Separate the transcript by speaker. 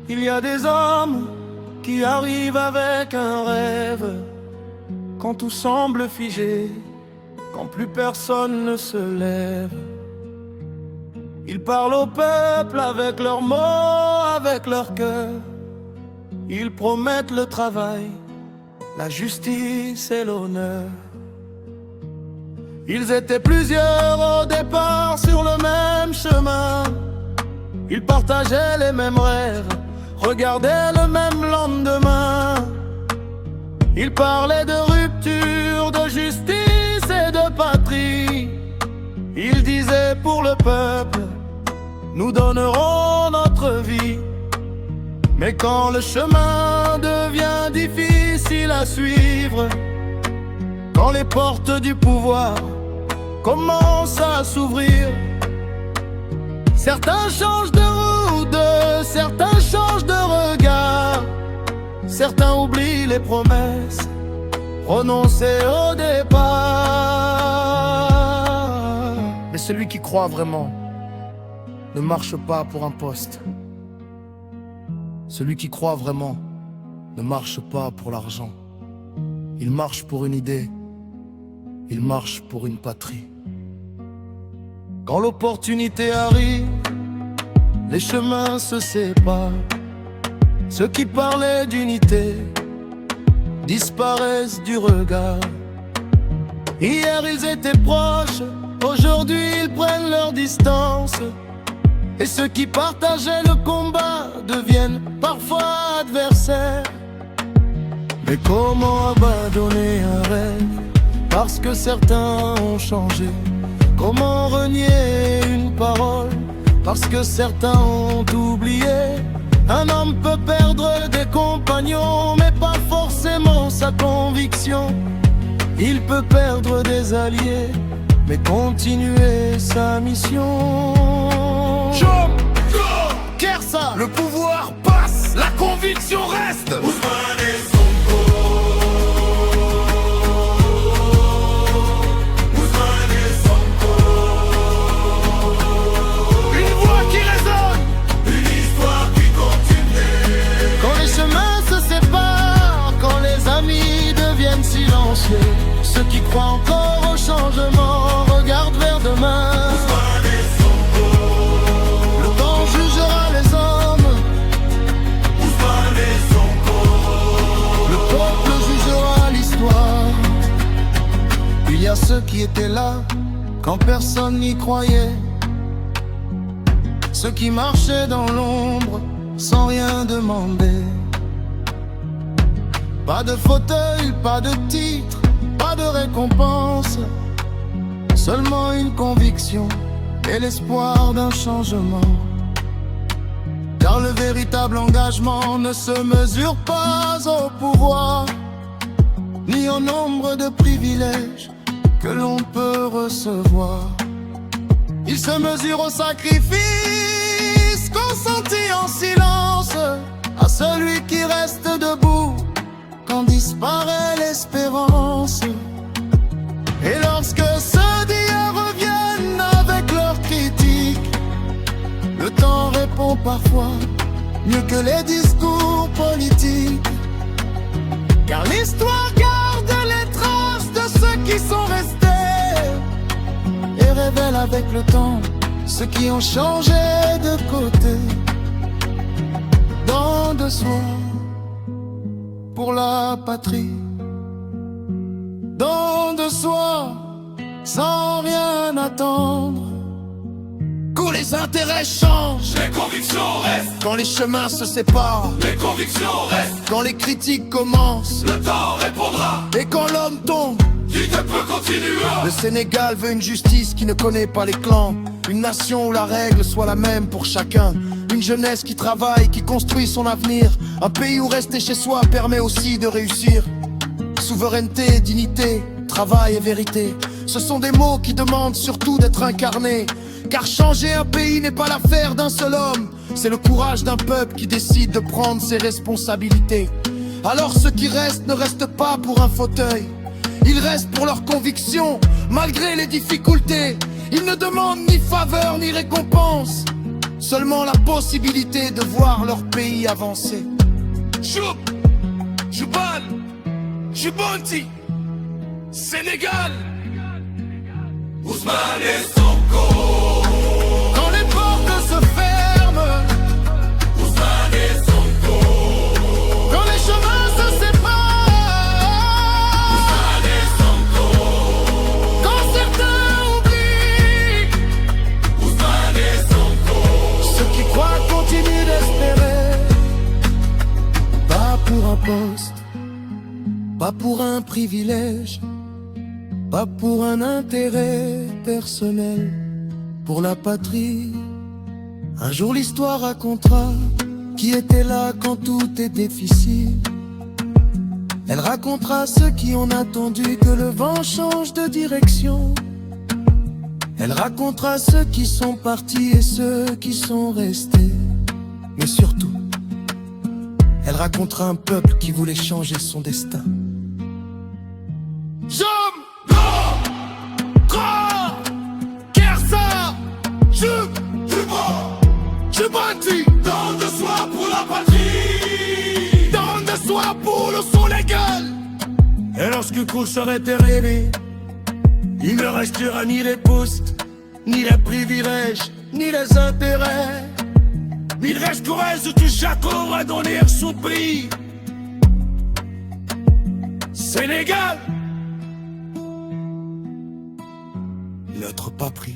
Speaker 1: Il y a des hommes qui arrivent avec un rêve, quand tout semble figé, quand plus personne ne se lève. Ils parlent au peuple avec leurs mots, avec leur cœur. Ils promettent le travail, la justice et l'honneur. Ils étaient plusieurs au départ sur le même chemin. Ils partageaient les mêmes rêves, regardaient le même lendemain. Ils parlaient de rupture, de justice et de patrie. Ils disaient pour le peuple, nous donnerons notre vie. Mais quand le chemin devient difficile à suivre, quand les portes du pouvoir commencent à s'ouvrir, certains changent de route, certains changent de regard. Certains oublient les promesses prononcées au départ.
Speaker 2: Mais celui qui croit vraiment ne marche pas pour un poste. Celui qui croit vraiment ne marche pas pour l'argent. Il marche pour une idée, il marche pour une patrie.
Speaker 1: Quand l'opportunité arrive, les chemins se séparent. Ceux qui parlaient d'unité disparaissent du regard. Hier ils étaient proches, aujourd'hui ils prennent leur distance. Et ceux qui partageaient le combat deviennent parfois adversaires. Mais comment abandonner un rêve parce que certains ont changé? Comment renier une parole parce que certains ont oublié? Un homme peut perdre des compagnons, mais pas forcément sa conviction. Il peut perdre des alliés, mais continuer sa mission.
Speaker 2: Chom, Kersa, le pouvoir passe, la conviction reste.
Speaker 3: Ousmane et Sonko, Ousmane et Sonko.
Speaker 2: Une voix qui résonne,
Speaker 3: Une histoire qui continue.
Speaker 1: Quand les chemins se séparent, quand les amis deviennent silencieux, ceux qui croient encore au changement regardent vers demain.
Speaker 3: Ousmane et Sonko,
Speaker 1: Le temps jugera les hommes,
Speaker 3: Ousmane et Sonko.
Speaker 1: le peuple jugera l'histoire. Il y a ceux qui étaient là quand personne n'y croyait, ceux qui marchaient dans l'ombre sans rien demander. Pas de fauteuil, pas de titre, pas de récompense, seulement une conviction et l'espoir d'un changement. Car le véritable engagement ne se mesure pas au pouvoir, ni au nombre de privilèges que l'on peut recevoir. Il se mesure au sacrifice consenti en silence, à celui qui reste debout quand disparaît l'espérance. Et lorsque ceux d'hier reviennent avec leurs critiques, le temps répond parfois mieux que les discours politiques. Car l'histoire garde les traces de ceux qui sont restés et révèle avec le temps ceux qui ont changé de côté. Don de soi pour la patrie, don de soi sans rien attendre. Quand les intérêts changent,
Speaker 3: Les convictions restent,
Speaker 2: quand les chemins se séparent,
Speaker 3: les convictions restent.
Speaker 2: quand les critiques commencent,
Speaker 3: Le temps répondra,
Speaker 2: et quand l'homme tombe.
Speaker 3: qui ne peut continuer.
Speaker 2: Le Sénégal veut une justice qui ne connaît pas les clans, une nation où la règle soit la même pour chacun, une jeunesse qui travaille, qui construit son avenir, un pays où rester chez soi permet aussi de réussir. Souveraineté, dignité, travail et vérité, ce sont des mots qui demandent surtout d'être incarnés. Car changer un pays n'est pas l'affaire d'un seul homme, c'est le courage d'un peuple qui décide de prendre ses responsabilités. Alors ceux qui restent ne restent pas pour un fauteuil, ils restent pour leurs convictions, malgré les difficultés. Ils ne demandent ni faveur ni récompense, seulement la possibilité de voir leur pays avancer.
Speaker 3: Choub, Choubal, Chubonti, Sénégal, Ousmane et Sonko.
Speaker 1: Quand les portes se ferment,
Speaker 3: Ousmane et Sonko.
Speaker 1: quand les chemins se séparent,
Speaker 3: Ousmane et Sonko.
Speaker 1: quand certains oublient,
Speaker 3: Ousmane et Sonko.
Speaker 2: Ceux qui croient continuent d'espérer. Pas pour un poste, pas pour un privilège, pas pour un intérêt personnel, pour la patrie. Un jour l'histoire racontera qui était là quand tout est difficile. Elle racontera ceux qui ont attendu que le vent change de direction. Elle racontera ceux qui sont partis et ceux qui sont restés. Mais surtout, elle racontera un peuple qui voulait changer son destin.
Speaker 1: Jom, Kra, Kersa, Choub, Chubonti,
Speaker 3: Tant de soi pour la patrie.
Speaker 1: donne de soi pour le son légal.
Speaker 2: Et lorsque coup serait terminé, il ne restera ni les postes, ni les privilèges, ni les intérêts. Il resterait ce que chacun va donner son prix. Sénégal, notre patrie.